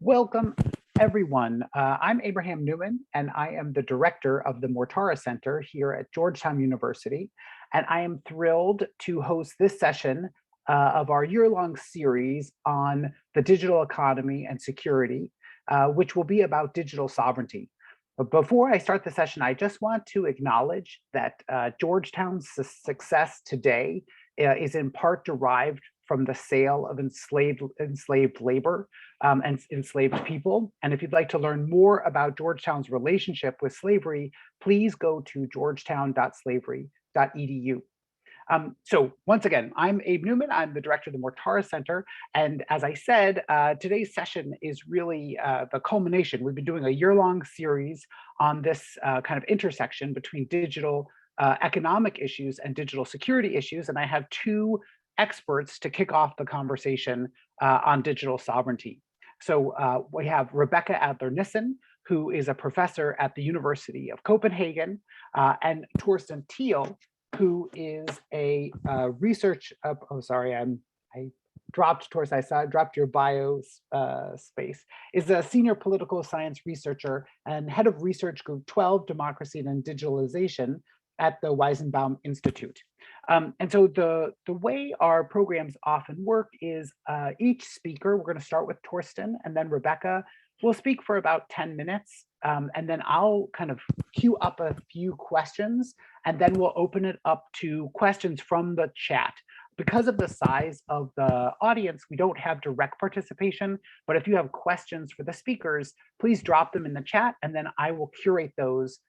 Welcome, everyone. I'm Abraham Newman, and I am the director of the Mortara Center here at Georgetown University. And I am thrilled to host this session of our year-long series on the digital economy and security, which will be about digital sovereignty. But before I start the session, I just want to acknowledge that Georgetown's success today is in part derived from the sale of enslaved labor and enslaved people. And if you'd like to learn more about Georgetown's relationship with slavery, please go to georgetown.slavery.edu. So once again, I'm Abe Newman. I'm the director of the Mortara Center. And as I said, today's session is really the culmination. We've been doing a year-long series on this kind of intersection between digital economic issues and digital security issues. And I have two experts to kick off the conversation on digital sovereignty. So we have Rebecca Adler-Nissen, who is a professor at the University of Copenhagen, and Thorsten Thiel, who is a research, I dropped, Thorsten, I saw I dropped your bio space, is a senior political science researcher and head of research group 12, Democracy and Digitalization at the Weizenbaum Institute. And so the way our programs often work is each speaker, we're going to start with Thorsten, and then Rebecca will speak for about 10 minutes. And then I'll kind of queue up a few questions, and then we'll open it up to questions from the chat. Because of the size of the audience, we don't have direct participation, but if you have questions for the speakers, please drop them in the chat, and then I will curate those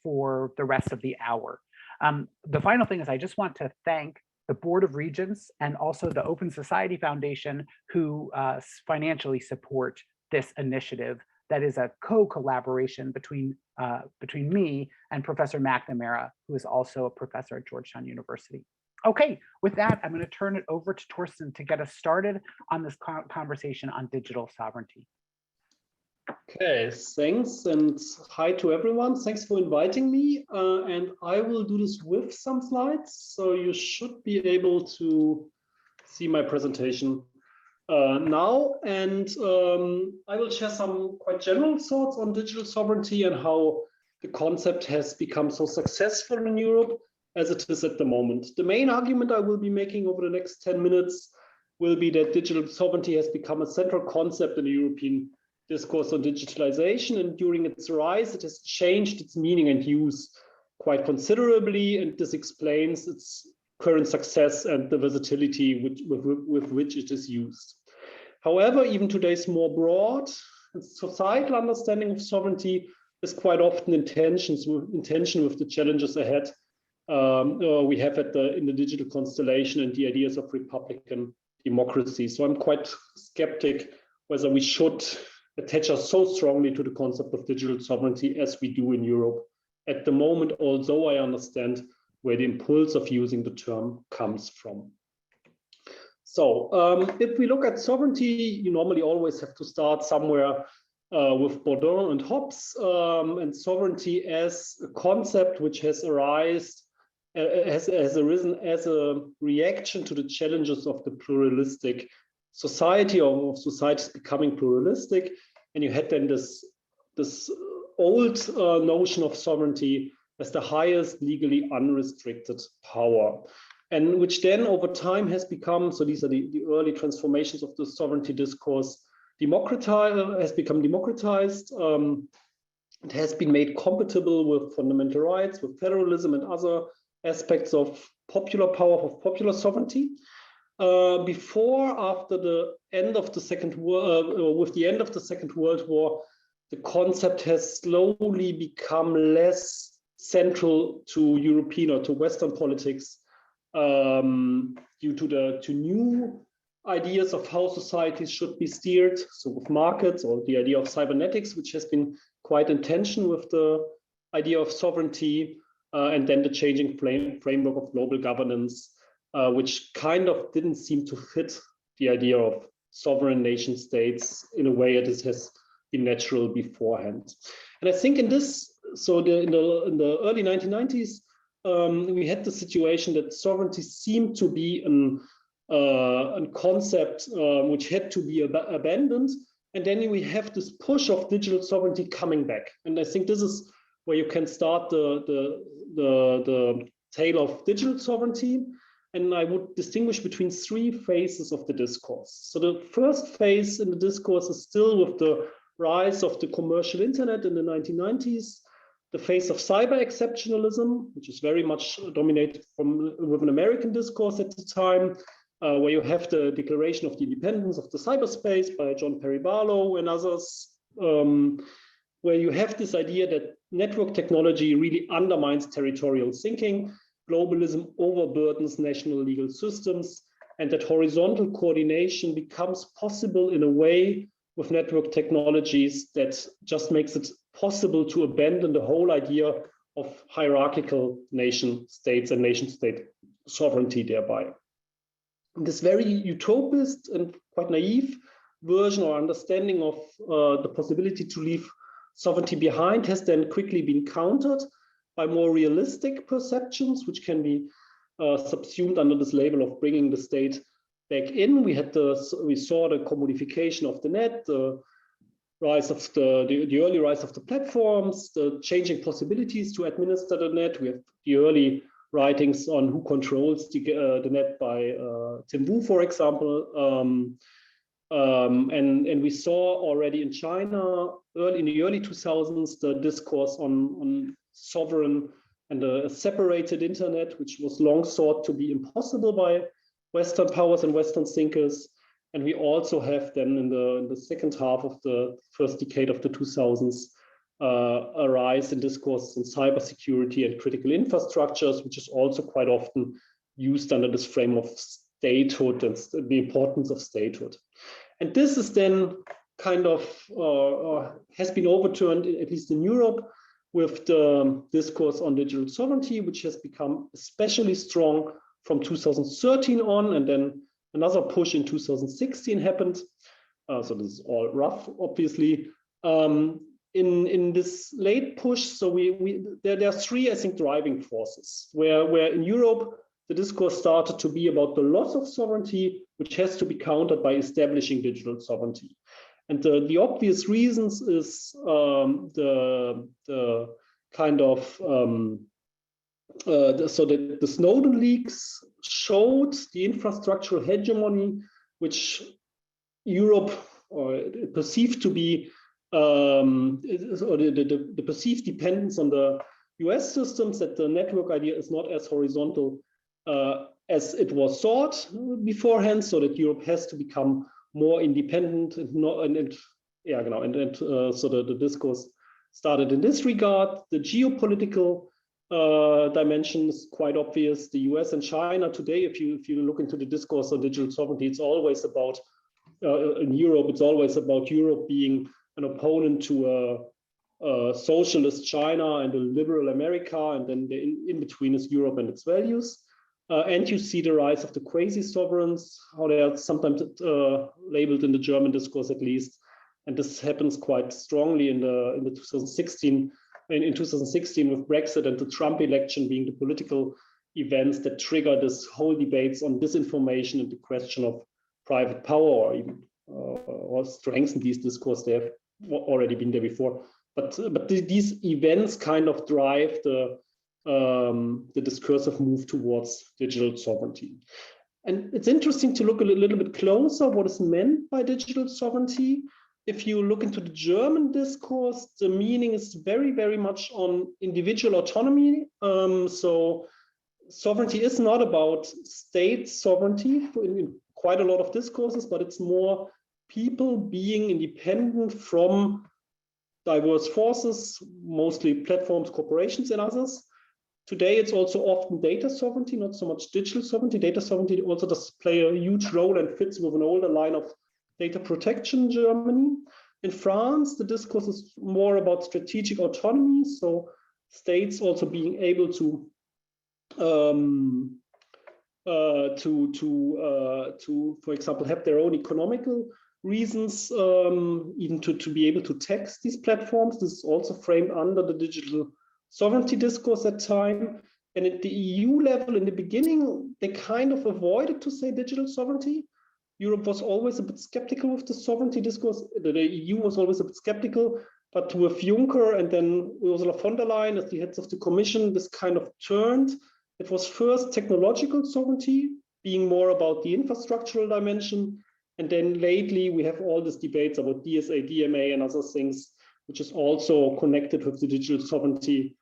for the rest of the hour. The final thing is I just want to thank the Board of Regents and also the Open Society Foundation, who financially support this initiative that is a co-collaboration between me and Professor McNamara, who is also a professor at Georgetown University. Okay, with that, I'm going to turn it over to Thorsten to get us started on this conversation on digital sovereignty. Okay, thanks, and hi to everyone. Thanks for inviting me, and I will do this with some slides, so you should be able to see my presentation now. And I will share some quite general thoughts on digital sovereignty and how the concept has become so successful in Europe as it is at the moment. The main argument I will be making over the next 10 minutes will be that digital sovereignty has become a central concept in the European discourse on digitalization, and during its rise, it has changed its meaning and use quite considerably, and this explains its current success and the versatility with which it is used. However, even today's more broad societal understanding of sovereignty is quite often in tension with the challenges ahead we have in the digital constellation and the ideas of republican democracy. So I'm quite skeptic whether we should attach us so strongly to the concept of digital sovereignty as we do in Europe at the moment, although I understand where the impulse of using the term comes from. So if we look at sovereignty, you normally always have to start somewhere with Baudin and Hobbes, and sovereignty as a concept which has arisen as a reaction to the challenges of the pluralistic society, or of societies becoming pluralistic. And you had then this old notion of sovereignty as the highest legally unrestricted power, and which then over time has become, so these are the early transformations of the sovereignty discourse, has become democratized. It has been made compatible with fundamental rights, with federalism and other aspects of popular power, of popular sovereignty. After the end of the with the end of the Second World War, the concept has slowly become less central to European or to Western politics due to new ideas of how societies should be steered. So with markets, or the idea of cybernetics, which has been quite in tension with the idea of sovereignty, and then the changing framework of global governance, which kind of didn't seem to fit the idea of sovereign nation states in a way that it has been natural beforehand. And I think in this, so in the early 1990s, we had the situation that sovereignty seemed to be a concept which had to be abandoned And then we have this push of digital sovereignty coming back. And I think this is where you can start the tale of digital sovereignty. And I would distinguish between three phases of the discourse. So the first phase in the discourse is still with the rise of the commercial internet in the 1990s, the phase of cyber exceptionalism, which is very much dominated with an American discourse at the time, where you have the Declaration of the Independence of the Cyberspace by John Perry Barlow and others, where you have this idea that network technology really undermines territorial thinking, globalism overburdens national legal systems, and that horizontal coordination becomes possible in a way with network technologies that just makes it possible to abandon the whole idea of hierarchical nation states and nation state sovereignty thereby. This very utopist and quite naive version or understanding of the possibility to leave sovereignty behind has then quickly been countered by more realistic perceptions, which can be subsumed under this label of bringing the state back in. We saw the commodification of the net, the rise of the early rise of the platforms, the changing possibilities to administer the net. We have the early writings on who controls the net by Tim Wu, for example. And we saw already in China in the early 2000s the discourse on sovereign and a separated internet, which was long thought to be impossible by Western powers and Western thinkers. And we also have then in the second half of the first decade of the 2000s a rise in discourse on cybersecurity and critical infrastructures, which is also quite often used under this frame of statehood and the importance of statehood. And this is then kind of has been overturned, at least in Europe, with the discourse on digital sovereignty, which has become especially strong from 2013 on, and then another push in 2016 happened. So this is all rough, obviously. In this late push, so there are three, I think, driving forces, where in Europe, the discourse started to be about the loss of sovereignty, which has to be countered by establishing digital sovereignty. And the obvious reasons is the kind of, so that the Snowden leaks showed the infrastructural hegemony, which Europe perceived to be, or the perceived dependence on the US systems, that the network idea is not as horizontal as it was thought beforehand, so that Europe has to become more independent so the discourse started in this regard. The geopolitical dimension is quite obvious. The US and China today, if you look into the discourse on digital sovereignty, it's always about in Europe, it's always about Europe being an opponent to a socialist China and a liberal America, and then in between is Europe and its values. And you see the rise of the quasi-sovereigns, how they are sometimes labeled in the German discourse at least. And this happens quite strongly in 2016 with Brexit and the Trump election being the political events that trigger this whole debates on disinformation and the question of private power, or even or strengthen these discourse. They have already been there before. But these events kind of drive the discursive move towards digital sovereignty. And it's interesting to look a little bit closer what is meant by digital sovereignty. If you look into the German discourse, the meaning is very, very much on individual autonomy. So sovereignty is not about state sovereignty in quite a lot of discourses, but it's more people being independent from diverse forces, mostly platforms, corporations, and others. Today, it's also often data sovereignty, not so much digital sovereignty. Data sovereignty also does play a huge role and fits with an older line of data protection in Germany. In France, the discourse is more about strategic autonomy, so states also being able to for example, have their own economical reasons, even to be able to tax these platforms. This is also framed under the digital sovereignty discourse at time. And at the EU level, in the beginning, they kind of avoided to say digital sovereignty. Europe was always a bit skeptical with the sovereignty discourse. The EU was always a bit skeptical, but with Juncker and then Ursula von der Leyen as the heads of the Commission, this kind of turned. It was first technological sovereignty, being more about the infrastructural dimension. And then lately we have all these debates about DSA, DMA and other things, which is also connected with the digital sovereignty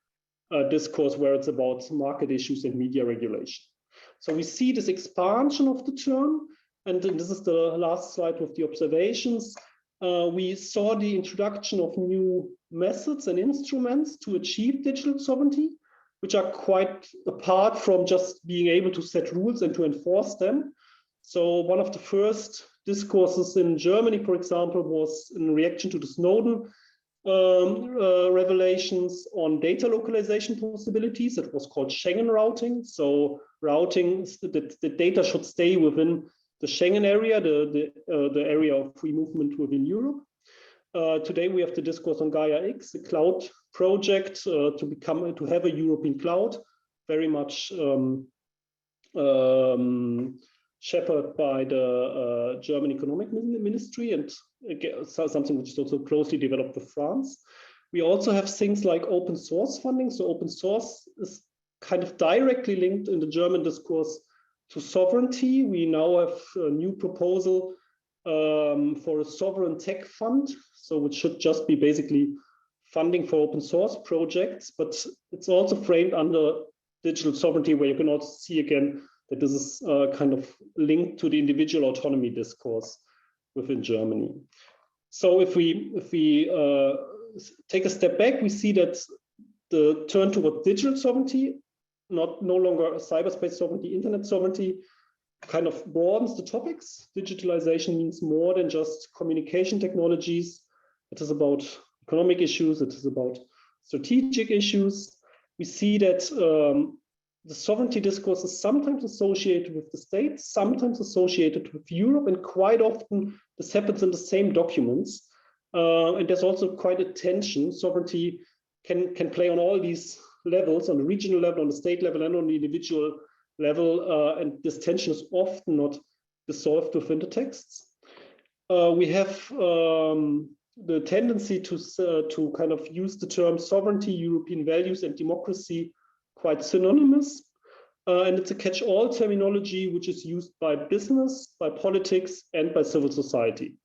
discourse, where it's about market issues and media regulation. So we see this expansion of the term. And this is the last slide with the observations. We saw the introduction of new methods and instruments to achieve digital sovereignty, which are quite apart from just being able to set rules and to enforce them. So one of the first discourses in Germany, for example, was in reaction to the Snowden revelations on data localization possibilities. It was called Schengen Routing. So routing, the data should stay within the Schengen area, the area of free movement within Europe. Today we have the discourse on Gaia X, a cloud project to have a European cloud, very much shepherded by the German Economic Ministry, and again, something which is also closely developed with France. We also have things like open source funding. So open source is kind of directly linked in the German discourse to sovereignty. We now have a new proposal for a sovereign tech fund, so which should just be basically funding for open source projects, but it's also framed under digital sovereignty, where you can also see again that this is kind of linked to the individual autonomy discourse within Germany. So if we take a step back, we see that the turn toward digital sovereignty, no longer cyberspace sovereignty, internet sovereignty, kind of broadens the topics. Digitalization means more than just communication technologies. It is about economic issues. It is about strategic issues. We see that the sovereignty discourse is sometimes associated with the state, sometimes associated with Europe, and quite often this happens in the same documents. And there's also quite a tension. Sovereignty can play on all these levels, on the regional level, on the state level, and on the individual level, and this tension is often not dissolved within the texts. We have the tendency to kind of use the term sovereignty, European values, and democracy quite synonymous, and it's a catch-all terminology which is used by business, by politics, and by civil society,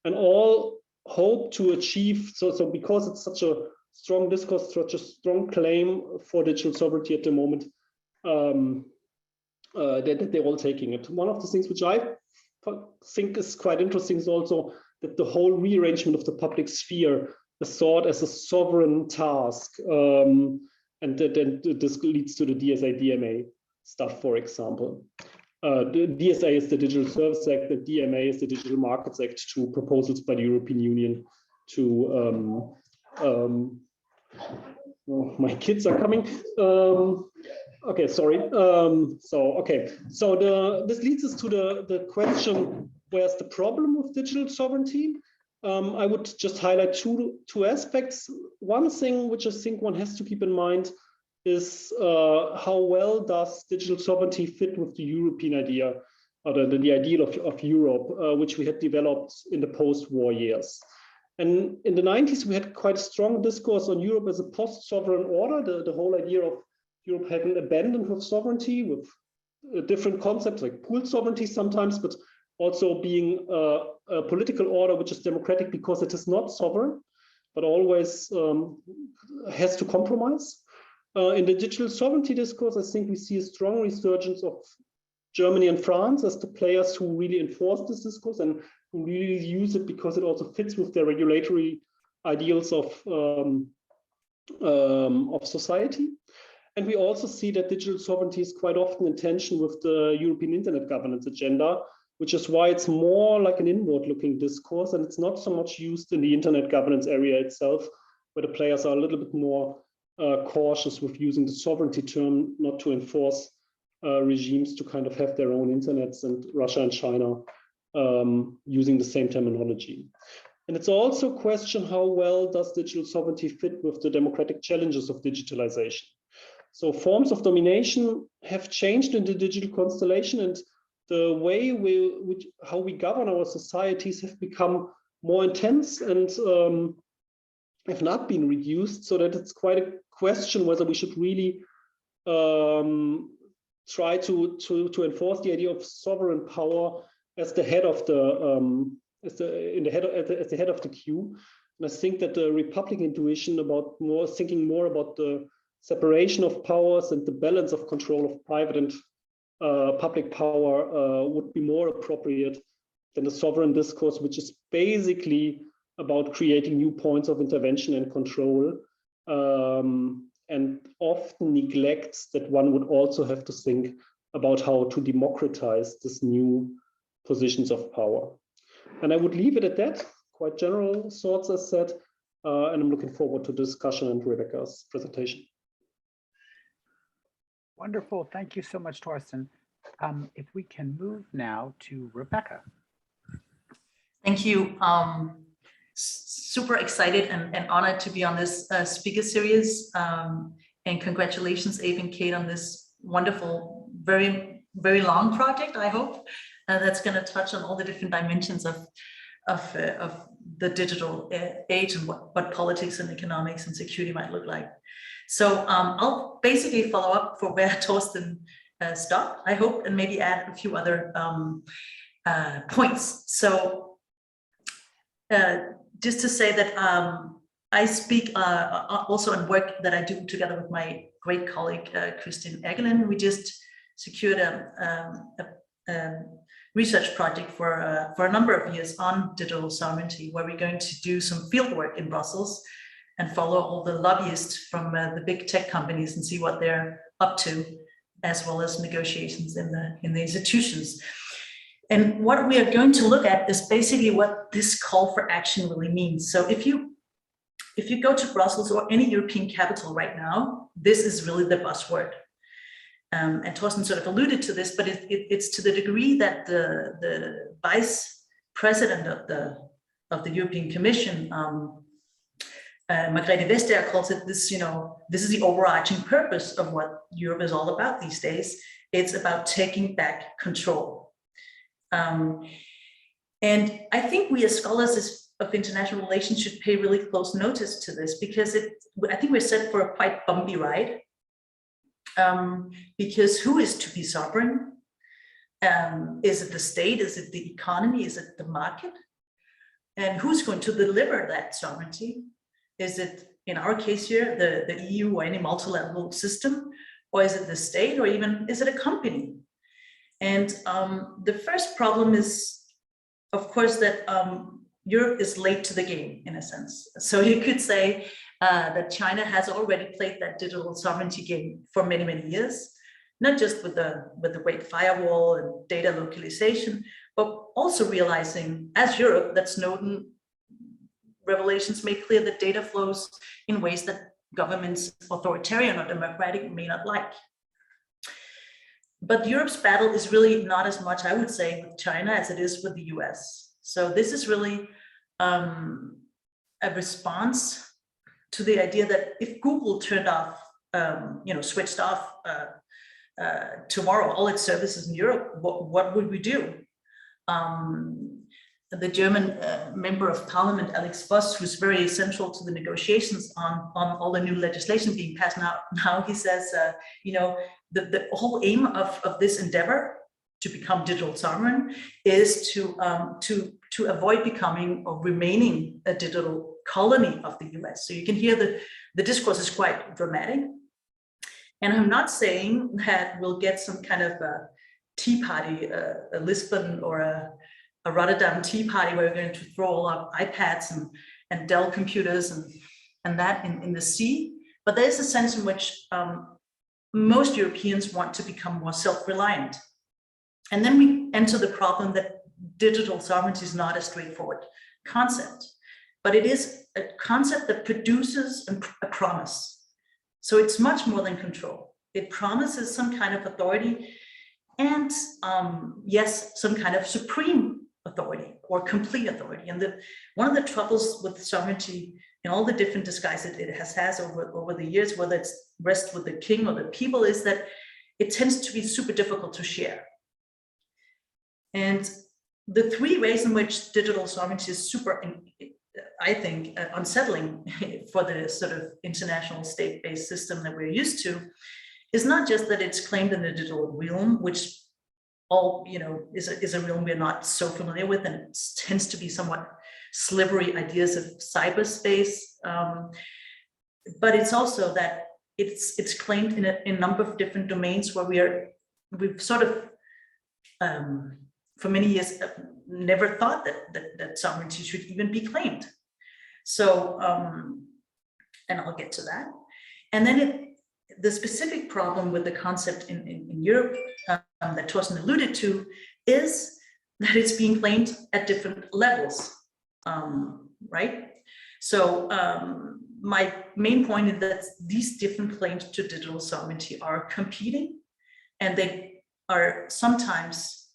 and all hope to achieve. So because it's such a strong discourse, such a strong claim for digital sovereignty at the moment, that they're all taking it. One of the things which I think is quite interesting is also that the whole rearrangement of the public sphere is thought as a sovereign task, and then this leads to the DSA DMA stuff, for example. The DSA is the Digital Services Act, the DMA is the Digital Markets Act, two proposals by the European Union to oh, my kids are coming. Okay, sorry. So this leads us to the question: where's the problem with digital sovereignty? I would just highlight two aspects. One thing which I think one has to keep in mind is how well does digital sovereignty fit with the European idea, or the ideal of Europe, which we had developed in the post-war years. And in the 90s, we had quite a strong discourse on Europe as a post-sovereign order, the whole idea of Europe having abandoned with sovereignty, with different concepts like pooled sovereignty sometimes, but also being a political order which is democratic because it is not sovereign, but always has to compromise. In the digital sovereignty discourse, I think we see a strong resurgence of Germany and France as the players who really enforce this discourse and who really use it because it also fits with their regulatory ideals of society. And we also see that digital sovereignty is quite often in tension with the European Internet Governance agenda, which is why it's more like an inward-looking discourse, and it's not so much used in the Internet governance area itself, where the players are a little bit more cautious with using the sovereignty term, not to enforce regimes to kind of have their own internets, and Russia and China using the same terminology. And it's also a question: how well does digital sovereignty fit with the democratic challenges of digitalization? So forms of domination have changed in the digital constellation, and the way how we govern our societies have become more intense and have not been reduced, so that it's quite a question whether we should really try to enforce the idea of sovereign power as the head of the as the head of the queue. And I think that the Republican intuition about thinking more about the separation of powers and the balance of control of private and public power would be more appropriate than the sovereign discourse, which is basically about creating new points of intervention and control, and often neglects that one would also have to think about how to democratize these new positions of power. And I would leave it at that, quite general sorts, as said, and I'm looking forward to the discussion and Rebecca's presentation. Wonderful. Thank you so much, Thorsten. If we can move now to Rebecca. Thank you. Super excited and honored to be on this speaker series. And congratulations, Abe and Kate, on this wonderful, very, very long project, I hope, that's going to touch on all the different dimensions of the digital age and what politics and economics and security might look like. So I'll basically follow up for where Thorsten stopped, I hope, and maybe add a few other points. So just to say that I speak also on work that I do together with my great colleague, Christine Egelin. We just secured a research project for a number of years on digital sovereignty, where we're going to do some field work in Brussels and follow all the lobbyists from the big tech companies and see what they're up to, as well as negotiations in the institutions. And what we are going to look at is basically what this call for action really means. So if you go to Brussels or any European capital right now, this is really the buzzword. And Thorsten sort of alluded to this, but it's to the degree that the vice president of the European Commission, Margrethe Vestager, calls it this, this is the overarching purpose of what Europe is all about these days. It's about taking back control. And I think we as scholars of international relations should pay really close notice to this, because I think we're set for a quite bumpy ride. Because who is to be sovereign? Is it the state? Is it the economy? Is it the market? And who's going to deliver that sovereignty? Is it, in our case here, the EU or any multilateral system? Or is it the state? Or even, is it a company? And the first problem is, of course, that Europe is late to the game, in a sense. So you could say that China has already played that digital sovereignty game for many, many years, not just with the Great Firewall and data localization, but also realizing, as Europe, that Snowden revelations make clear that data flows in ways that governments, authoritarian or democratic, may not like. But Europe's battle is really not as much, I would say, with China as it is with the US. So this is really a response to the idea that if Google turned off, switched off tomorrow all its services in Europe, what would we do? The German member of parliament, Alex Voss, who's very central to the negotiations on all the new legislation being passed now, he says, the whole aim of this endeavor to become digital sovereign is to avoid becoming or remaining a digital colony of the US. So you can hear the discourse is quite dramatic. And I'm not saying that we'll get some kind of a tea party, a Lisbon or a Rotterdam tea party where we're going to throw all our iPads and Dell computers and that in the sea. But there's a sense in which most Europeans want to become more self-reliant. And then we enter the problem that digital sovereignty is not a straightforward concept, but it is a concept that produces a promise. So it's much more than control. It promises some kind of authority and yes, some kind of supreme authority or complete authority. And one of the troubles with sovereignty in all the different disguises it has over the years, whether it's rests with the king or the people, is that it tends to be super difficult to share. And the three ways in which digital sovereignty is super, I think, unsettling for the sort of international state-based system that we're used to is not just that it's claimed in the digital realm, which all, is a realm we're not so familiar with, and it tends to be somewhat slippery ideas of cyberspace. But it's also that it's claimed in a number of different domains where we've sort of, for many years, never thought that sovereignty should even be claimed. So, and I'll get to that. And then the specific problem with the concept in Europe that Thorsten alluded to is that it's being claimed at different levels, right? So my main point is that these different claims to digital sovereignty are competing, and they are sometimes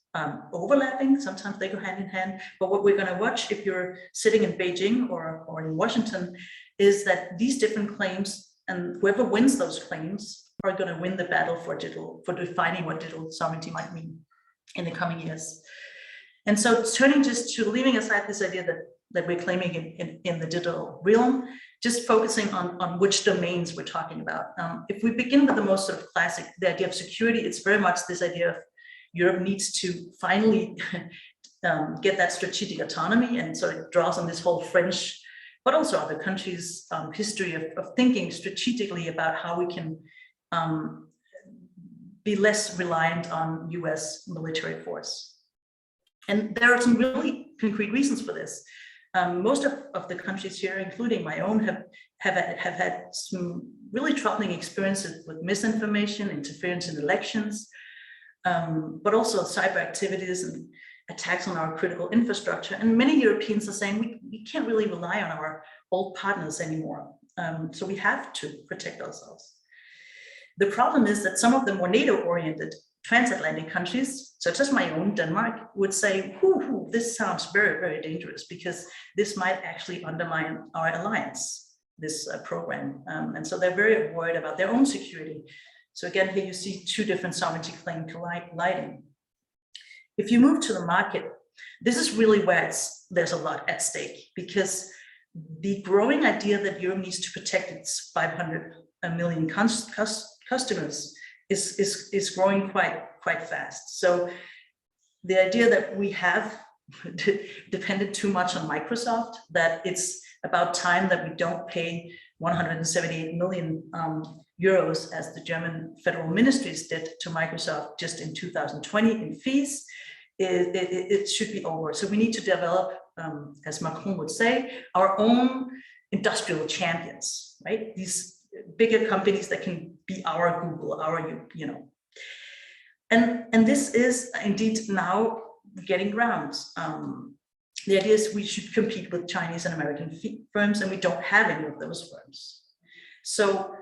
overlapping, sometimes they go hand in hand. But what we're going to watch if you're sitting in Beijing or in Washington is that these different claims, and whoever wins those claims, are going to win the battle for defining what digital sovereignty might mean in the coming years. And so turning just to leaving aside this idea that we're claiming in the digital realm, just focusing on which domains we're talking about. If we begin with the most sort of classic, the idea of security, it's very much this idea of Europe needs to finally get that strategic autonomy, and so it draws on this whole French, but also other countries' history of thinking strategically about how we can be less reliant on US military force. And there are some really concrete reasons for this. Most of the countries here, including my own, have had some really troubling experiences with misinformation, interference in elections, but also cyber activities and attacks on our critical infrastructure. And many Europeans are saying we can't really rely on our old partners anymore. So we have to protect ourselves. The problem is that some of the more NATO-oriented transatlantic countries, such as my own Denmark, would say, this sounds very, very dangerous, because this might actually undermine our alliance, this program. And so they're very worried about their own security. So again, here you see two different sovereignty claims colliding. If you move to the market, this is really where there's a lot at stake, because the growing idea that Europe needs to protect its 500 million customers is growing quite fast. So the idea that we have depended too much on Microsoft, that it's about time that we don't pay 178 million euros, as the German federal ministries did to Microsoft just in 2020 in fees, it should be over. So we need to develop, as Macron would say, our own industrial champions, right? These bigger companies that can be our Google, our, and this is indeed now getting grounds. The idea is we should compete with Chinese and American firms, and we don't have any of those firms. So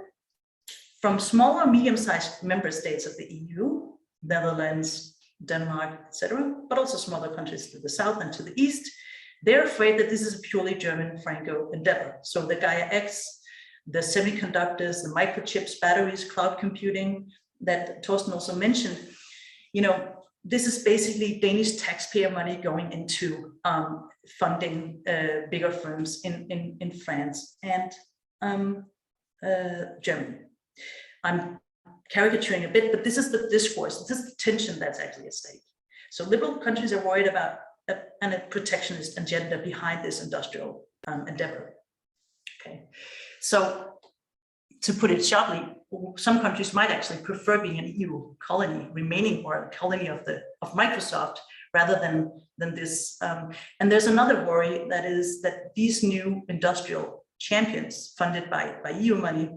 from small or medium-sized member states of the EU, Netherlands, Denmark, etc., but also smaller countries to the south and to the east, they're afraid that this is a purely German Franco endeavor. So the Gaia X, the semiconductors, the microchips, batteries, cloud computing that Thorsten also mentioned, this is basically Danish taxpayer money going into funding bigger firms in France and Germany. I'm caricaturing a bit, but this is the discourse, this is the tension that's actually at stake. So liberal countries are worried about a protectionist agenda behind this industrial endeavor. Okay, so to put it sharply, some countries might actually prefer being an EU colony, remaining or a colony of Microsoft, rather than this. And there's another worry, that is that these new industrial champions funded by EU money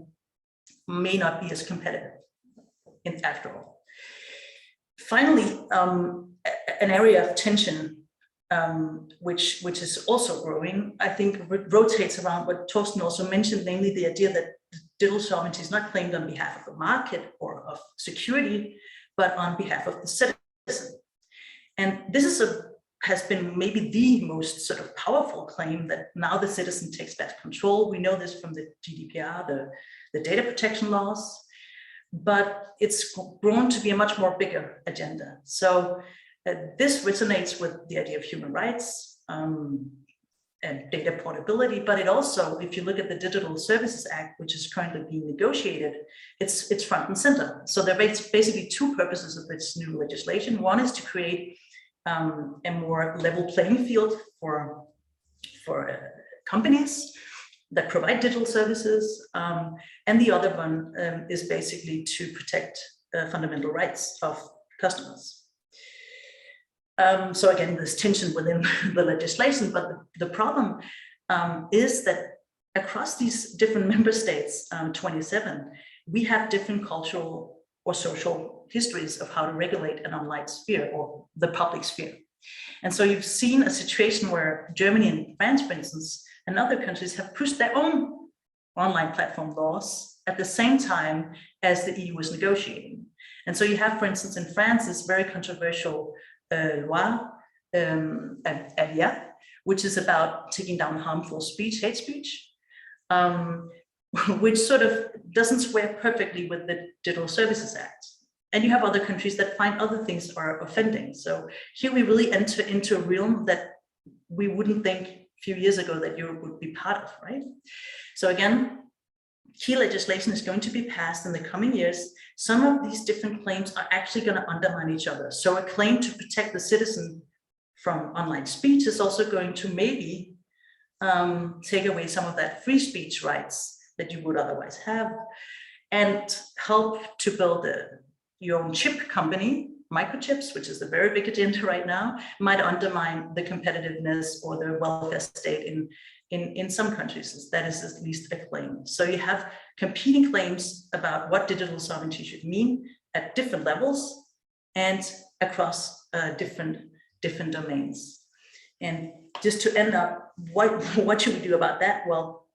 may not be as competitive after all. Finally, an area of tension which is also growing, I think, rotates around what Thorsten also mentioned, namely the idea that digital sovereignty is not claimed on behalf of the market or of security, but on behalf of the citizen. And this has been maybe the most sort of powerful claim, that now the citizen takes back control. We know this from the GDPR, the data protection laws, but it's grown to be a much more bigger agenda. So This resonates with the idea of human rights and data portability, but it also, if you look at the Digital Services Act, which is currently being negotiated, it's front and center. So there are basically two purposes of this new legislation. One is to create a more level playing field for companies that provide digital services, and the other one is basically to protect fundamental rights of customers. So again, there's tension within the legislation, but the problem is that across these different member states, 27, we have different cultural or social histories of how to regulate an online sphere or the public sphere. And so you've seen a situation where Germany and France, for instance, and other countries have pushed their own online platform laws at the same time as the EU was negotiating. And so you have, for instance, in France, this very controversial loi, which is about taking down harmful speech, hate speech, which sort of doesn't square perfectly with the Digital Services Act. And you have other countries that find other things are offending. So here we really enter into a realm that we wouldn't think a few years ago that Europe would be part of, right? So again, key legislation is going to be passed in the coming years. Some of these different claims are actually going to undermine each other. So a claim to protect the citizen from online speech is also going to maybe take away some of that free speech rights that you would otherwise have, and help to build your own chip company. Microchips, which is the very big agenda right now, might undermine the competitiveness or the welfare state in some countries. That is at least a claim. So you have competing claims about what digital sovereignty should mean at different levels and across different domains. And just to end up, what should we do about that? Well,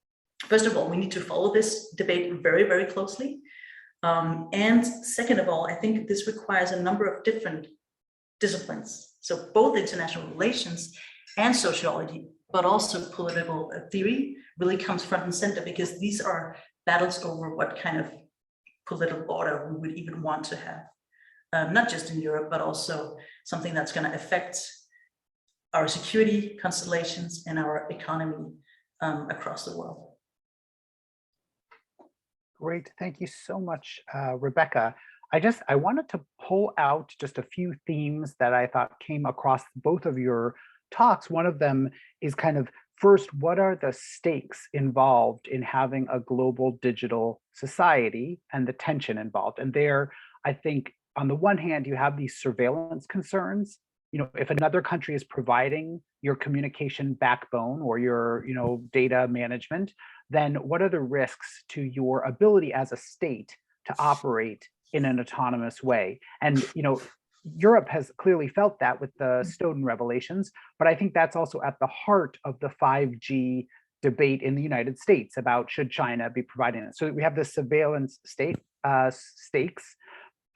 first of all, we need to follow this debate very, very closely. And second of all, I think this requires a number of different disciplines. So both international relations and sociology, but also political theory really comes front and center, because these are battles over what kind of political order we would even want to have, not just in Europe, but also something that's going to affect our security constellations and our economy across the world. Great, thank you so much, Rebecca. I wanted to pull out just a few themes that I thought came across both of your talks. One of them is kind of, first, what are the stakes involved in having a global digital society and the tension involved? And there, I think, on the one hand, you have these surveillance concerns. You know, if another country is providing your communication backbone or your, data management, then what are the risks to your ability as a state to operate in an autonomous way? And, Europe has clearly felt that with the Snowden revelations, but I think that's also at the heart of the 5G debate in the United States about should China be providing it. So we have the surveillance stakes.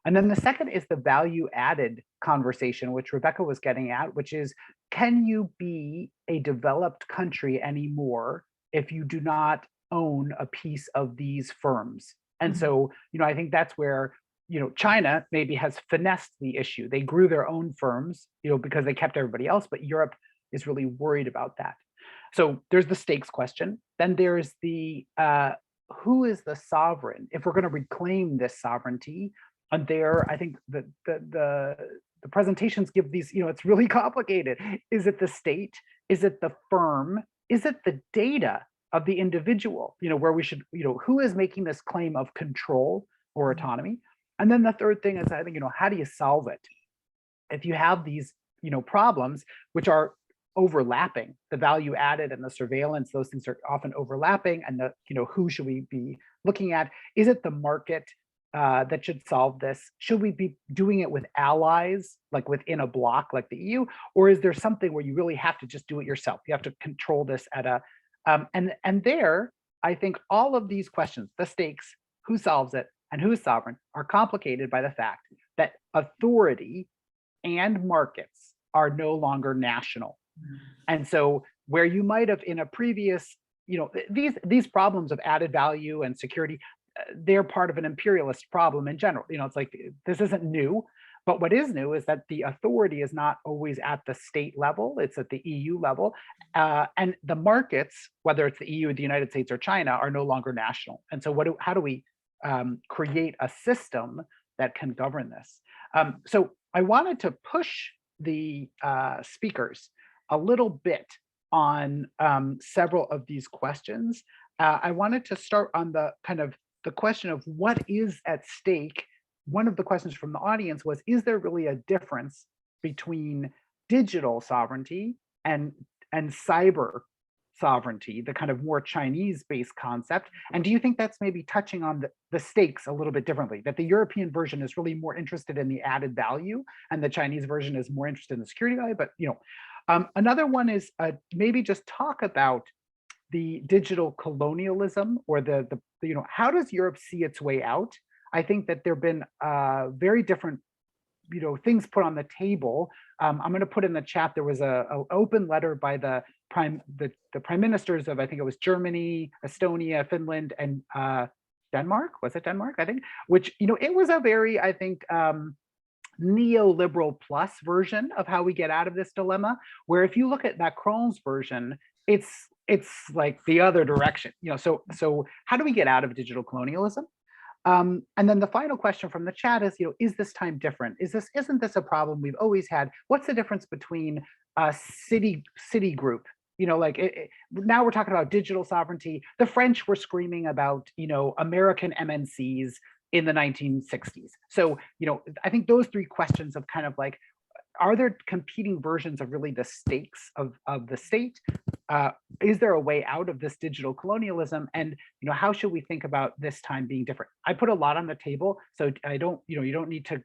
And then the second is the value added conversation, which Rebecca was getting at, which is, can you be a developed country anymore if you do not own a piece of these firms? And so, I think that's where, China maybe has finessed the issue. They grew their own firms, because they kept everybody else, but Europe is really worried about that. So there's the stakes question. Then there's the, who is the sovereign? If we're going to reclaim this sovereignty, and there, I think the presentations give these, it's really complicated. Is it the state? Is it the firm? Is it the data of the individual? Where we should, who is making this claim of control or autonomy? And then the third thing is, I think, how do you solve it? If you have these, problems, which are overlapping, the value added and the surveillance, those things are often overlapping, and the, who should we be looking at? Is it the market that should solve this? Should we be doing it with allies, like within a bloc like the EU? Or is there something where you really have to just do it yourself? You have to control this at a, and there, I think all of these questions, the stakes, who solves it, and who's sovereign, are complicated by the fact that authority and markets are no longer national. And so where you might have in a previous, these problems of added value and security, they're part of an imperialist problem in general. It's like, this isn't new, But what is new is that the authority is not always at the state level, it's at the EU level. And the markets, whether it's the EU, the United States, or China, are no longer national. And so how do we create a system that can govern this? So I wanted to push the speakers a little bit on several of these questions. I wanted to start on the the question of what is at stake. One of the questions from the audience was, is there really a difference between digital sovereignty and cyber sovereignty, the kind of more Chinese-based concept? And do you think that's maybe touching on the stakes a little bit differently, that the European version is really more interested in the added value and the Chinese version is more interested in the security value? But another one is maybe just talk about the digital colonialism, or the how does Europe see its way out? I think that there have been very different things put on the table. I'm going to put in the chat, there was an open letter by the prime ministers of, I think it was Germany, Estonia, Finland, and Denmark. Was it Denmark? I think, which it was a very, I think, neoliberal plus version of how we get out of this dilemma, where if you look at Macron's version, it's like the other direction. So how do we get out of digital colonialism? And then the final question from the chat is this time different? Isn't this a problem we've always had? What's the difference between a city group? Now we're talking about digital sovereignty. The French were screaming about American MNCs in the 1960s. So I think those three questions of kind of like, are there competing versions of really the stakes of the state? Is there a way out of this digital colonialism? And how should we think about this time being different? I put a lot on the table, so I don't, you don't need to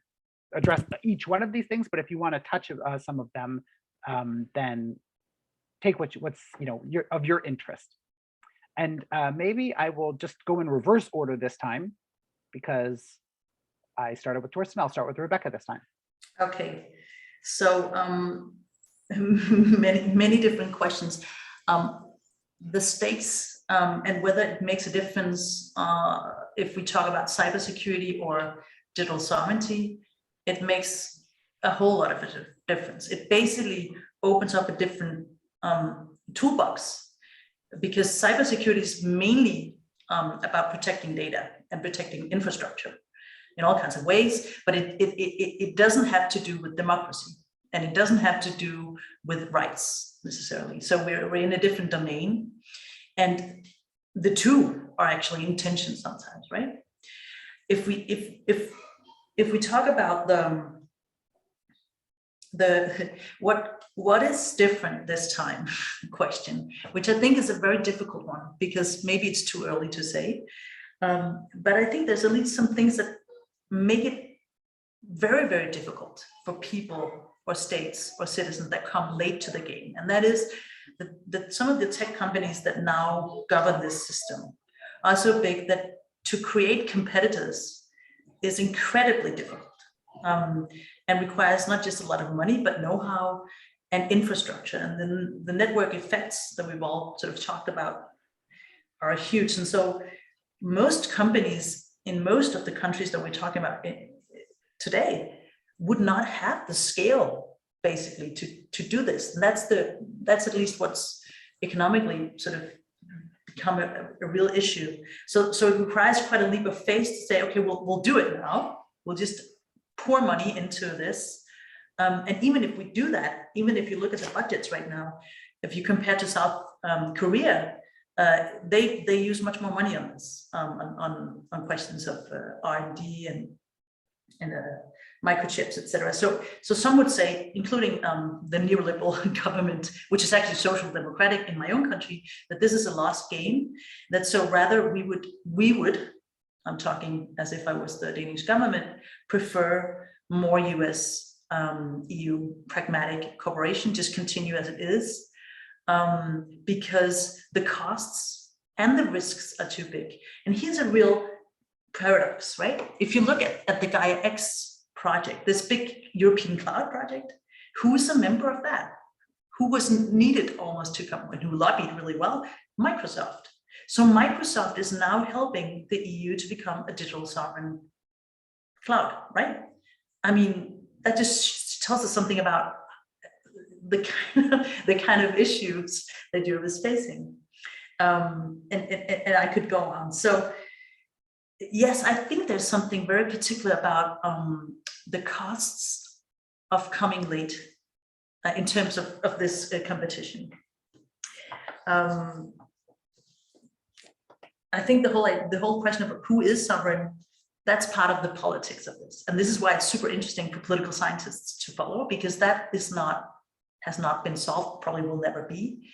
address each one of these things, but if you want to touch some of them, then take what's of your interest. And maybe I will just go in reverse order this time, because I started with Thorsten. I'll start with Rebecca this time. Okay. So many different questions. The stakes and whether it makes a difference if we talk about cybersecurity or digital sovereignty, it makes a whole lot of a difference. It basically opens up a different toolbox, because cybersecurity is mainly about protecting data and protecting infrastructure in all kinds of ways, but it doesn't have to do with democracy, and it doesn't have to do with rights necessarily. So we're in a different domain, and the two are actually in tension sometimes, right? If we talk about what is different this time question, which I think is a very difficult one, because maybe it's too early to say, but I think there's at least some things that make it very, very difficult for people or states or citizens that come late to the game. And that is that some of the tech companies that now govern this system are so big that to create competitors is incredibly difficult, and requires not just a lot of money, but know-how and infrastructure. And then the network effects that we've all sort of talked about are huge. And so most companies in most of the countries that we're talking about today would not have the scale basically to do this. And that's at least what's economically sort of become a real issue. So it requires quite a leap of faith to say, okay, we'll do it now. We'll just pour money into this. And even if we do that, even if you look at the budgets right now, if you compare to South Korea, they use much more money on this, on questions of R&D and microchips, etc. So some would say, including the neoliberal government, which is actually social democratic in my own country, that this is a lost game. That so rather we would, I'm talking as if I was the Danish government, prefer more US EU pragmatic cooperation, just continue as it is. Because the costs and the risks are too big. And here's a real paradox, right? If you look at the Gaia X project, this big European cloud project, who's a member of that? Who was needed almost to come, and who lobbied really well? Microsoft. So Microsoft is now helping the EU to become a digital sovereign cloud, right? I mean, that just tells us something about the kind of issues that Europe is facing. And I could go on. So yes, I think there's something very particular about the costs of coming late in terms of this competition. I think the whole question of who is sovereign, that's part of the politics of this. And this is why it's super interesting for political scientists to follow, because that has not been solved, probably will never be.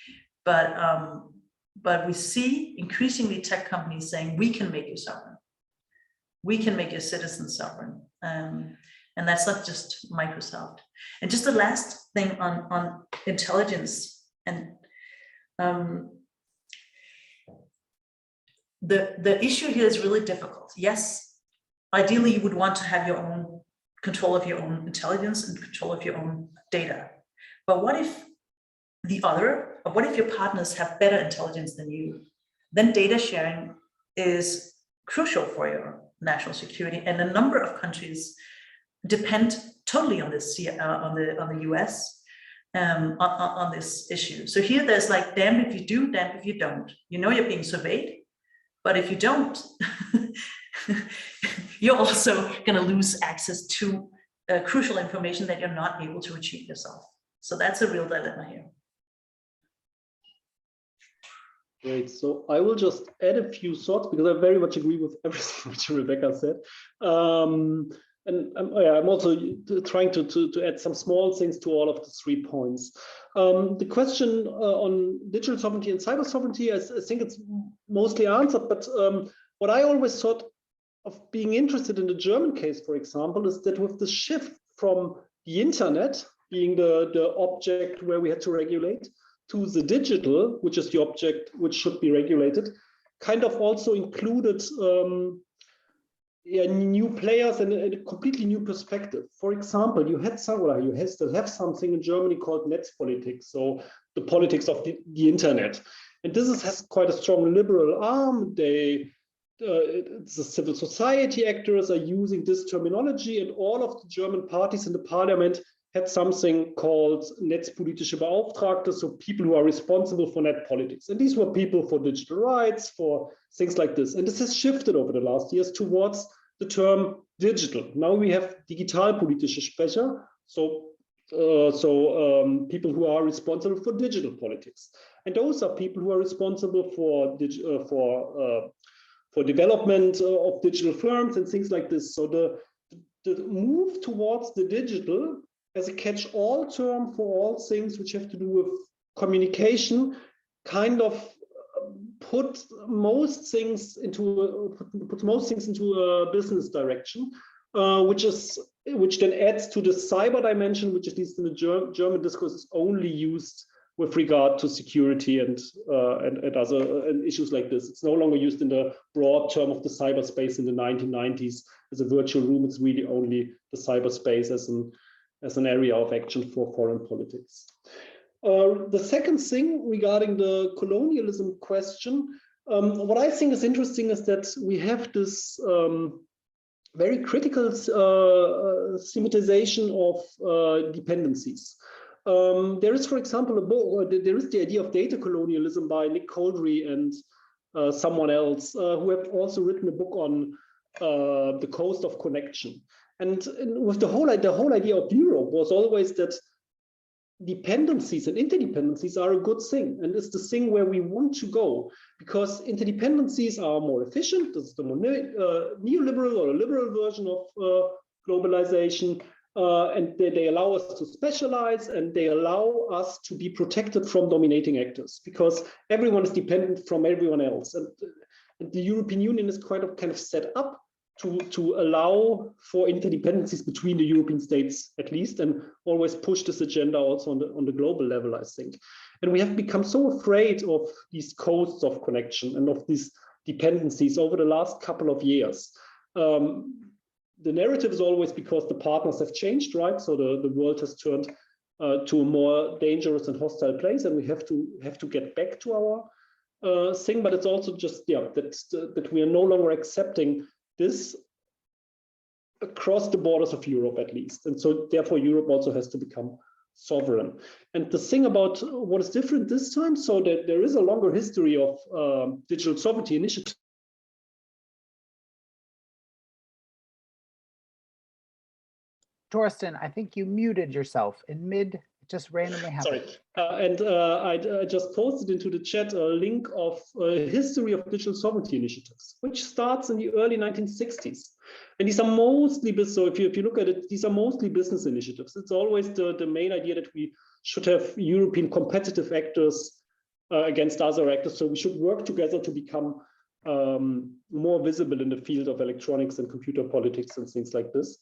But we see increasingly tech companies saying, we can make you sovereign. We can make your citizens sovereign. And that's not just Microsoft. And just the last thing on intelligence, and the issue here is really difficult. Yes, ideally you would want to have your own control of your own intelligence and control of your own data. But what if what if your partners have better intelligence than you? Then data sharing is crucial for your national security, and a number of countries depend totally on this on the US on this issue. So here there's like, damn if you do, damn if you don't. You know you're being surveyed, but if you don't, you're also going to lose access to crucial information that you're not able to retrieve yourself. So that's a real dilemma here. Great. So I will just add a few thoughts because I very much agree with everything which Rebecca said. And I'm also trying to add some small things to all of the 3 points. The question on digital sovereignty and cyber sovereignty, I think it's mostly answered, but what I always thought of being interested in the German case, for example, is that with the shift from the internet being the object where we had to regulate, to the digital, which is the object which should be regulated, kind of also included new players and a completely new perspective. For example, you still have something in Germany called Netzpolitik, so the politics of the internet. And this has quite a strong liberal arm. The civil society actors are using this terminology, and all of the German parties in the parliament had something called Netzpolitische Beauftragte, so people who are responsible for net politics. And these were people for digital rights, for things like this. And this has shifted over the last years towards the term digital. Now we have Digitalpolitische Sprecher, so people who are responsible for digital politics. And those are people who are responsible for development of digital firms and things like this. So the move towards the digital as a catch-all term for all things which have to do with communication kind of puts most things into a business direction, which then adds to the cyber dimension, which at least in the German discourse is only used with regard to security and other issues like this. It's no longer used in the broad term of the cyberspace in the 1990s as a virtual room. It's really only the cyberspace as an area of action for foreign politics. The second thing regarding the colonialism question, what I think is interesting is that we have this very critical thematization of dependencies. There is, for example, a book, there is the idea of data colonialism by Nick Coldry and someone else who have also written a book on the cost of connection. And with the whole idea of Europe was always that dependencies and interdependencies are a good thing, and it's the thing where we want to go, because interdependencies are more efficient. This is the more neoliberal or a liberal version of globalization, and they allow us to specialize, and they allow us to be protected from dominating actors, because everyone is dependent from everyone else, and the European Union is kind of set up to allow for interdependencies between the European states, at least, and always push this agenda also on the global level, I think. And we have become so afraid of these coasts of connection and of these dependencies over the last couple of years. The narrative is always because the partners have changed, right? So the world has turned to a more dangerous and hostile place, and we have to get back to our thing. But it's also just that we are no longer accepting this across the borders of Europe at least. And so therefore Europe also has to become sovereign. And the thing about what is different this time, so that there is a longer history of digital sovereignty initiatives. Thorsten, I think you muted yourself in mid, just randomly happened. Sorry, I just posted into the chat a link of a history of digital sovereignty initiatives, which starts in the early 1960s. And these are mostly, so if you look at it, these are mostly business initiatives. It's always the main idea that we should have European competitive actors against other actors. So we should work together to become more visible in the field of electronics and computer politics and things like this.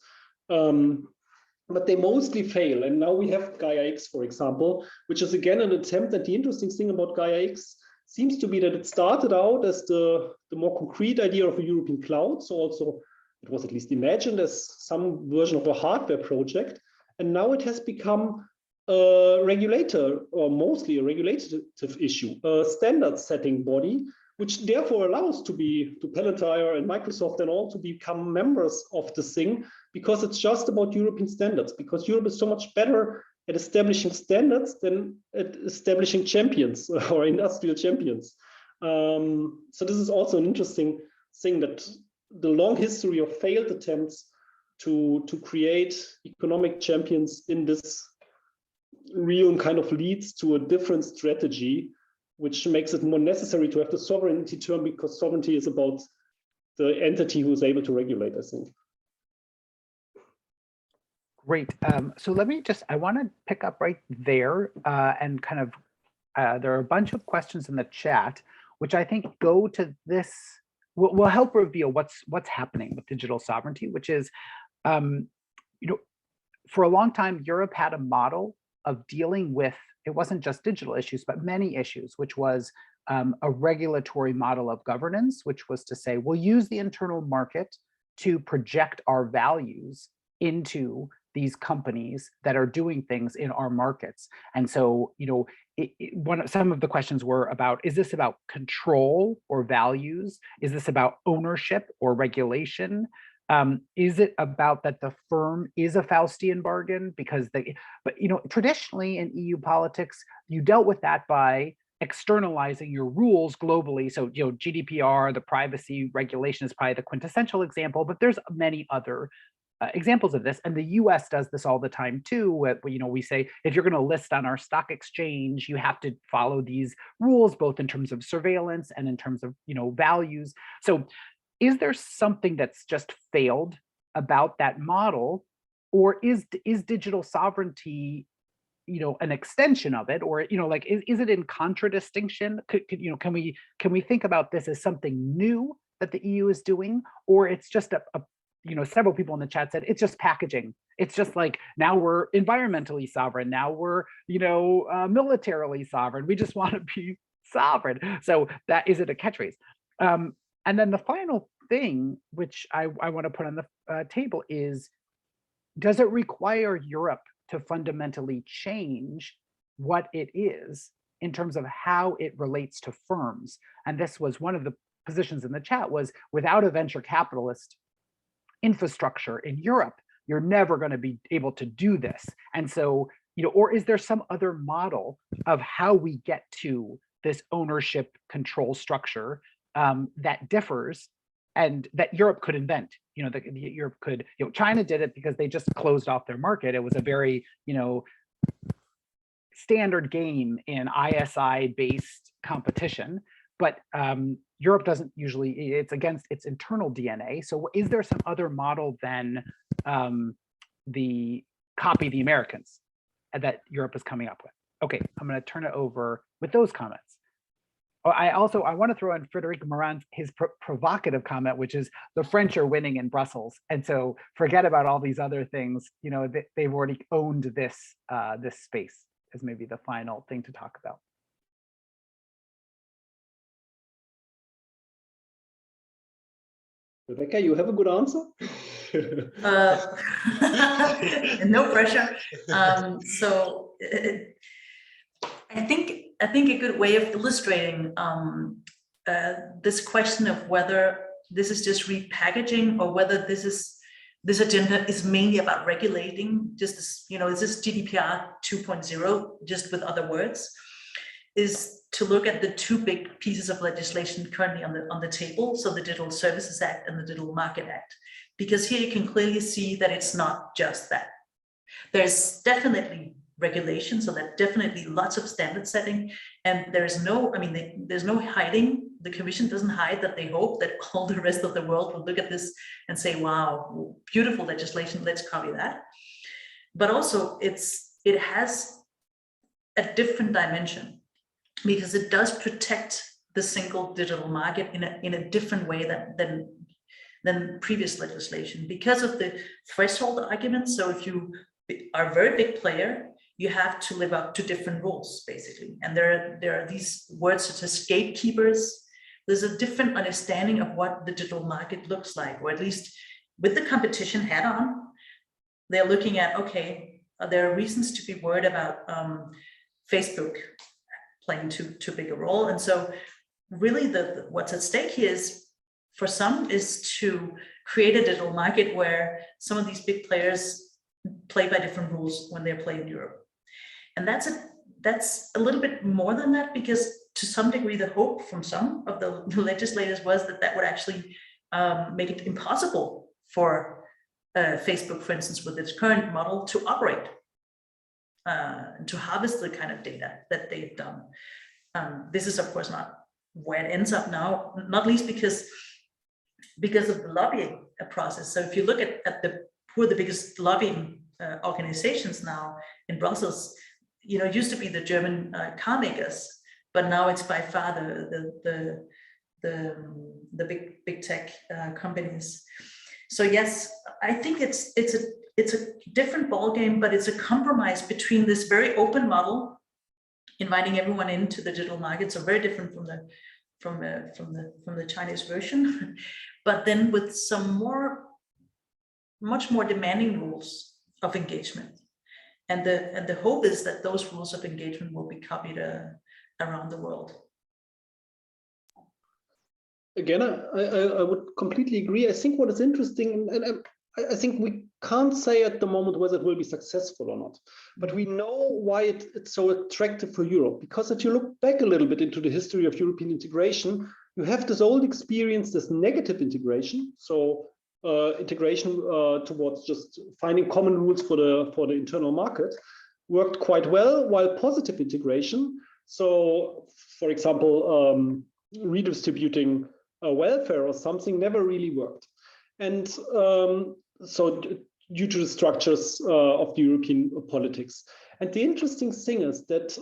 But they mostly fail. And now we have Gaia X, for example, which is again an attempt. And the interesting thing about Gaia X seems to be that it started out as the more concrete idea of a European cloud. So also it was at least imagined as some version of a hardware project. And now it has become a regulator, or mostly a regulative issue, a standard setting body, which therefore allows to Palantir and Microsoft and all to become members of the thing, because it's just about European standards, because Europe is so much better at establishing standards than at establishing champions or industrial champions. So this is also an interesting thing, that the long history of failed attempts to create economic champions in this realm kind of leads to a different strategy, which makes it more necessary to have the sovereignty term, because sovereignty is about the entity who is able to regulate, I think. Great. So let me I want to pick up right there and kind of, there are a bunch of questions in the chat, which I think go to this, will help reveal what's happening with digital sovereignty, which is, for a long time, Europe had a model of dealing with, it wasn't just digital issues, but many issues, which was a regulatory model of governance, which was to say, we'll use the internal market to project our values into these companies that are doing things in our markets. And so, some of the questions were about, is this about control or values? Is this about ownership or regulation? Is it about that the firm is a Faustian bargain? But traditionally in EU politics, you dealt with that by externalizing your rules globally. So, GDPR, the privacy regulation is probably the quintessential example, but there's many other examples of this, and the US does this all the time too. We say, if you're going to list on our stock exchange, you have to follow these rules, both in terms of surveillance and in terms of values. So is there something that's just failed about that model, or is digital sovereignty an extension of it, or is it in contradistinction? Can we think about this as something new that the EU is doing, or it's just several people in the chat said it's just packaging. It's just like, now we're environmentally sovereign. Now we're, militarily sovereign. We just want to be sovereign. So is it a catchphrase? And then the final thing, which I want to put on the table is, does it require Europe to fundamentally change what it is in terms of how it relates to firms? And this was one of the positions in the chat, was without a venture capitalist infrastructure in Europe, you're never going to be able to do this. And so, or is there some other model of how we get to this ownership control structure that differs, and that Europe could invent? Europe could, China did it because they just closed off their market. It was a very, standard game in ISI-based competition. But Europe doesn't usually, it's against its internal DNA. So is there some other model than the copy the Americans that Europe is coming up with? Okay, I'm going to turn it over with those comments. I want to throw in Frédéric Morin's his provocative comment, which is the French are winning in Brussels, and so forget about all these other things. They've already owned this this space, as maybe the final thing to talk about. Rebecca, you have a good answer? No pressure. So I think a good way of illustrating this question of whether this is just repackaging or whether this is this agenda is mainly about regulating, just this, is this GDPR 2.0, just with other words, is to look at the two big pieces of legislation currently on the table, so the Digital Services Act and the Digital Market Act, because here you can clearly see that it's not just that. There's definitely regulation, so there's definitely lots of standard setting, and there's no hiding. The Commission doesn't hide that they hope that all the rest of the world will look at this and say, wow, beautiful legislation, let's copy that. But also it has a different dimension, because it does protect the single digital market in a different way than previous legislation, because of the threshold argument. So if you are a very big player, you have to live up to different rules, basically. And there are these words such as gatekeepers. There's a different understanding of what the digital market looks like, or at least with the competition hat on, they're looking at, okay, there are reasons to be worried about Facebook playing too big a role. And so really what's at stake here is, for some, is to create a digital market where some of these big players play by different rules when they're playing in Europe. And that's a little bit more than that, because to some degree, the hope from some of the legislators was that would actually make it impossible for Facebook, for instance, with its current model, to operate, to harvest the kind of data that they've done. This is, of course, not where it ends up now, not least because of the lobbying process. So if you look at who are the biggest lobbying organizations now in Brussels, it used to be the German car makers, but now it's by far the big tech companies. So yes, I think it's a different ballgame, but it's a compromise between this very open model, inviting everyone into the digital market, so very different from the Chinese version, but then with some much more demanding rules of engagement. And the hope is that those rules of engagement will be copied around the world. Again, I would completely agree. I think what is interesting, and I think we can't say at the moment whether it will be successful or not, but we know why it's so attractive for Europe. Because if you look back a little bit into the history of European integration, you have this old experience, this negative integration. So integration towards just finding common rules for the internal market worked quite well, while positive integration, so for example, redistributing welfare or something, never really worked. And so due to the structures of the European politics. And the interesting thing is that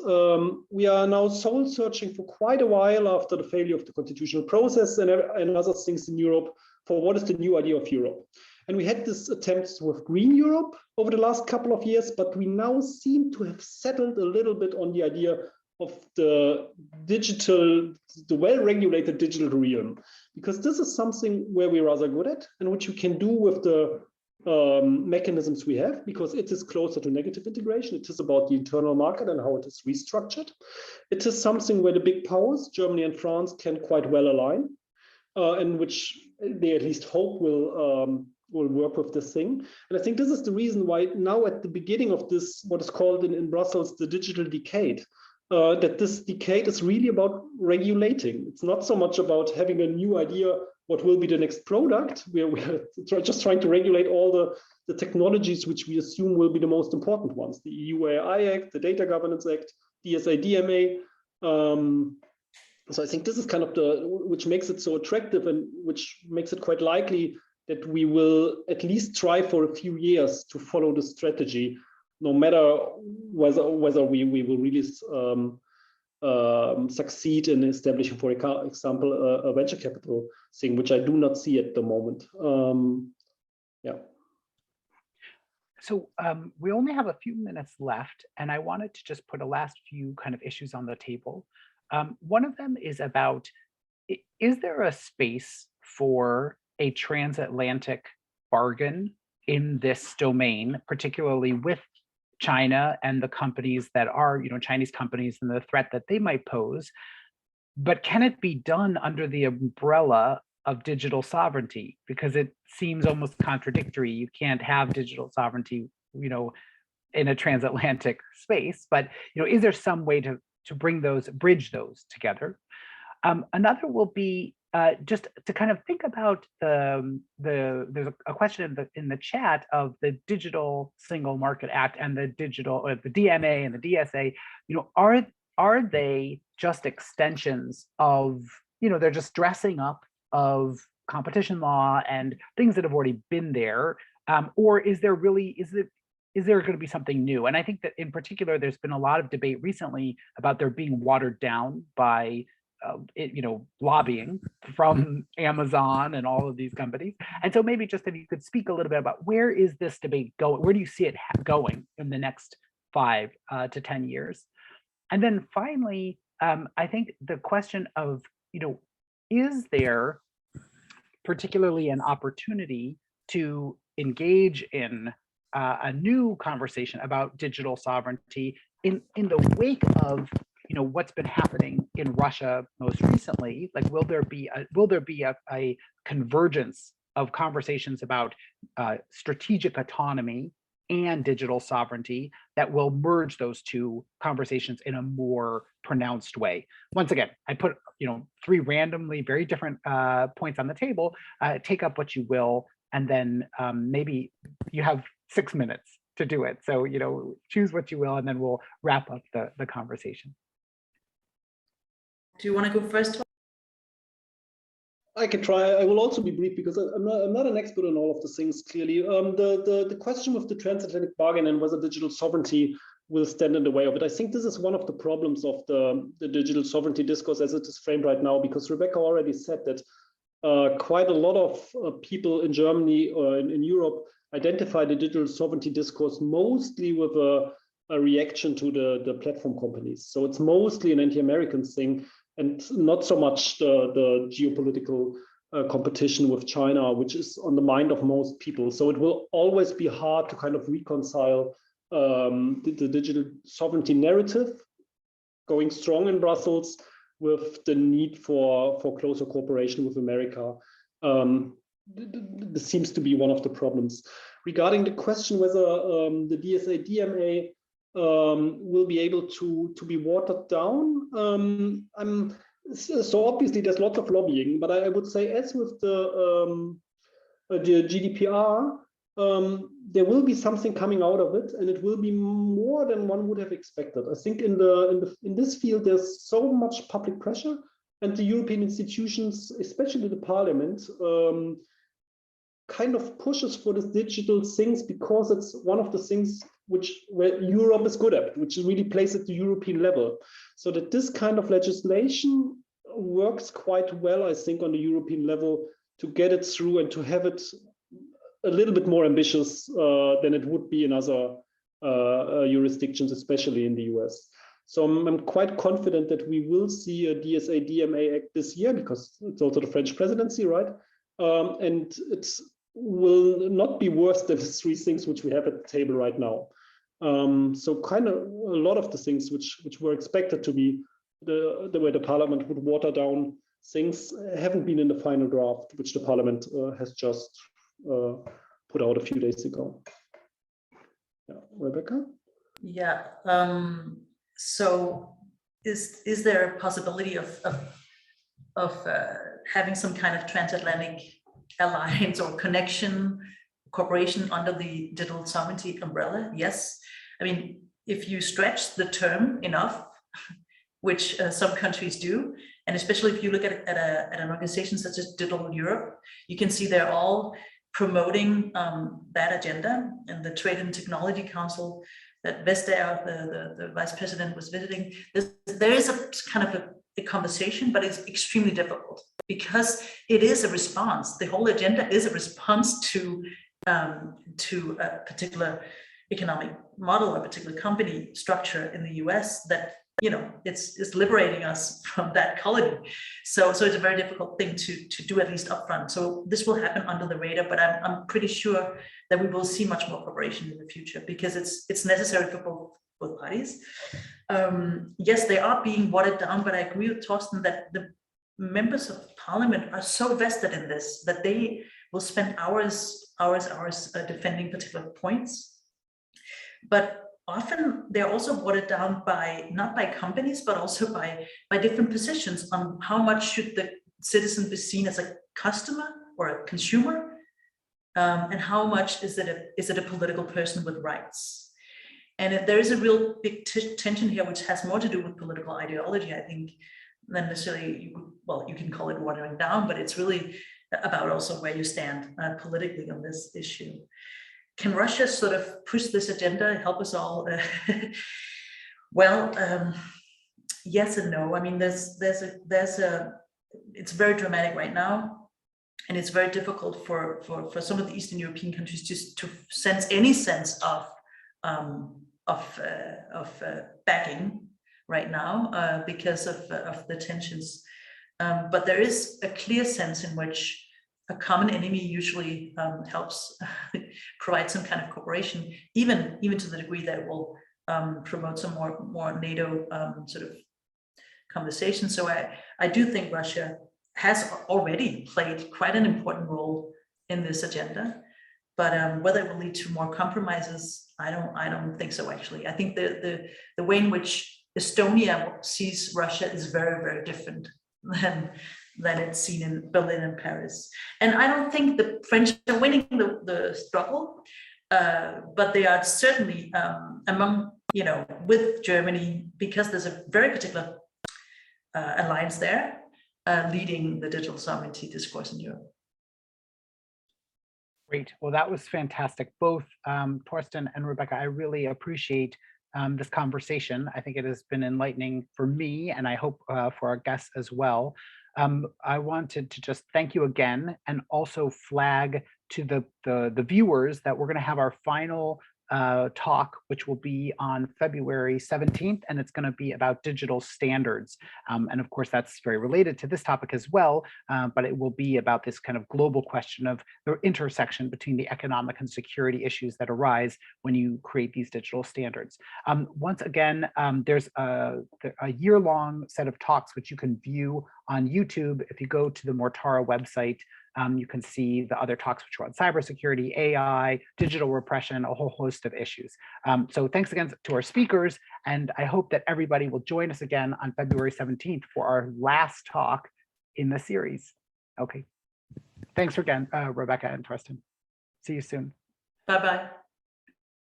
we are now soul searching for quite a while after the failure of the constitutional process and other things in Europe for what is the new idea of Europe. And we had this attempts with Green Europe over the last couple of years, but we now seem to have settled a little bit on the idea of the well-regulated digital realm, because this is something where we're rather good at and which we can do with the mechanisms we have, because it is closer to negative integration. It is about the internal market and how it is restructured. It is something where the big powers, Germany and France, can quite well align, and which they at least hope will work with this thing. And I think this is the reason why now at the beginning of this, what is called in Brussels, the digital decade, that this decade is really about regulating. It's not so much about having a new idea what will be the next product. We're just trying to regulate all the technologies which we assume will be the most important ones. The EU AI Act, the Data Governance Act, DSA, DMA. So I think this is kind of which makes it so attractive and which makes it quite likely that we will at least try for a few years to follow the strategy, no matter whether we will really succeed in establishing, for example, a venture capital thing, which I do not see at the moment. Yeah. So we only have a few minutes left, and I wanted to just put a last few kind of issues on the table. One of them is about, is there a space for a transatlantic bargain in this domain, particularly with China and the companies that are, Chinese companies and the threat that they might pose? But can it be done under the umbrella of digital sovereignty, because it seems almost contradictory. You can't have digital sovereignty, in a transatlantic space, but is there some way to bridge those together? Another will be just to kind of think about there's a question in the chat of the Digital Single Market Act and the DMA and the DSA. Are they just extensions of, they're just dressing up of competition law and things that have already been there, or is there going to be something new? And I think that in particular, there's been a lot of debate recently about there being watered down by lobbying from Amazon and all of these companies. And so maybe just if you could speak a little bit about where is this debate going? Where do you see it going in the next 5 to 10 years? And then finally, I think the question of, is there particularly an opportunity to engage in a new conversation about digital sovereignty in the wake of what's been happening in Russia most recently? Like, will there be a convergence of conversations about strategic autonomy and digital sovereignty that will merge those two conversations in a more pronounced way? Once again, I put 3 randomly very different points on the table. Take up what you will, and then maybe you have 6 minutes to do it. So choose what you will, and then we'll wrap up the conversation. Do you want to go first? I can try. I will also be brief because I'm not an expert on all of the things, clearly. The question of the transatlantic bargain and whether digital sovereignty will stand in the way of it. I think this is one of the problems of the digital sovereignty discourse as it is framed right now, because Rebecca already said that quite a lot of people in Germany or in Europe identify the digital sovereignty discourse mostly with a reaction to the platform companies. So it's mostly an anti-American thing, and not so much the geopolitical competition with China, which is on the mind of most people. So it will always be hard to kind of reconcile the digital sovereignty narrative going strong in Brussels with the need for closer cooperation with America. This seems to be one of the problems. Regarding the question whether the DSA DMA will be able to be watered down. So obviously there's lots of lobbying, but I would say, as with the GDPR, there will be something coming out of it, and it will be more than one would have expected. I think in this field there's so much public pressure, and the European institutions, especially the Parliament, kind of pushes for this digital things because it's one of the things where Europe is good at, which really plays at the European level. So that this kind of legislation works quite well, I think, on the European level to get it through and to have it a little bit more ambitious than it would be in other jurisdictions, especially in the US. So I'm quite confident that we will see a DSA DMA Act this year, because it's also the French presidency, right? And it will not be worse than the 3 things which we have at the table right now. So kind of a lot of the things which were expected to be the way the Parliament would water down things haven't been in the final draft, which the Parliament has just put out a few days ago. Yeah, Rebecca? Yeah. So is there a possibility of having some kind of transatlantic alliance or connection, cooperation under the digital sovereignty umbrella? Yes. I mean, if you stretch the term enough, which some countries do, and especially if you look at an organization such as Digital Europe, you can see they're all promoting that agenda. And the Trade and Technology Council that Vestager, the vice president, was visiting, there is a kind of a conversation, but it's extremely difficult because it is a response. The whole agenda is a response to a particular economic model, a particular company structure in the US that, you know, it's liberating us from that colony. So it's a very difficult thing to do, at least upfront. So this will happen under the radar, but I'm pretty sure that we will see much more cooperation in the future because it's necessary for both parties. Yes, they are being watered down, but I agree with Thorsten that members of parliament are so vested in this that they will spend hours defending particular points. But often they're also watered down by, not by companies, but also by different positions on how much should the citizen be seen as a customer or a consumer, and how much is it a political person with rights. And there is a real big tension here, which has more to do with political ideology, I think, than necessarily, you can call it watering down, but it's really about also where you stand politically on this issue. Can Russia sort of push this agenda, help us all? Well, yes and no. I mean, it's very dramatic right now, and it's very difficult for some of the Eastern European countries just to sense any sense of backing right now because of the tensions. But there is a clear sense in which a common enemy usually helps provide some kind of cooperation, even to the degree that it will promote some more NATO sort of conversation. So I do think Russia has already played quite an important role in this agenda, but whether it will lead to more compromises, I don't think so. Actually, I think the way in which Estonia sees Russia is very, very different than it's seen in Berlin and Paris. And I don't think the French are winning the struggle, but they are certainly among, with Germany, because there's a very particular alliance there, leading the digital sovereignty discourse in Europe. Great. Well, that was fantastic. Both Thorsten and Rebecca, I really appreciate this conversation. I think it has been enlightening for me, and I hope for our guests as well. I wanted to just thank you again, and also flag to the viewers that we're going to have our final talk, which will be on February 17th, and it's going to be about digital standards. And of course, that's very related to this topic as well, but it will be about this kind of global question of the intersection between the economic and security issues that arise when you create these digital standards. Once again, there's a year-long set of talks which you can view on YouTube. If you go to the Mortara website, you can see the other talks which are on cybersecurity, AI, digital repression, a whole host of issues. So thanks again to our speakers, and I hope that everybody will join us again on February 17th for our last talk in the series. Okay, thanks again, Rebecca and Thorsten. See you soon. Bye-bye.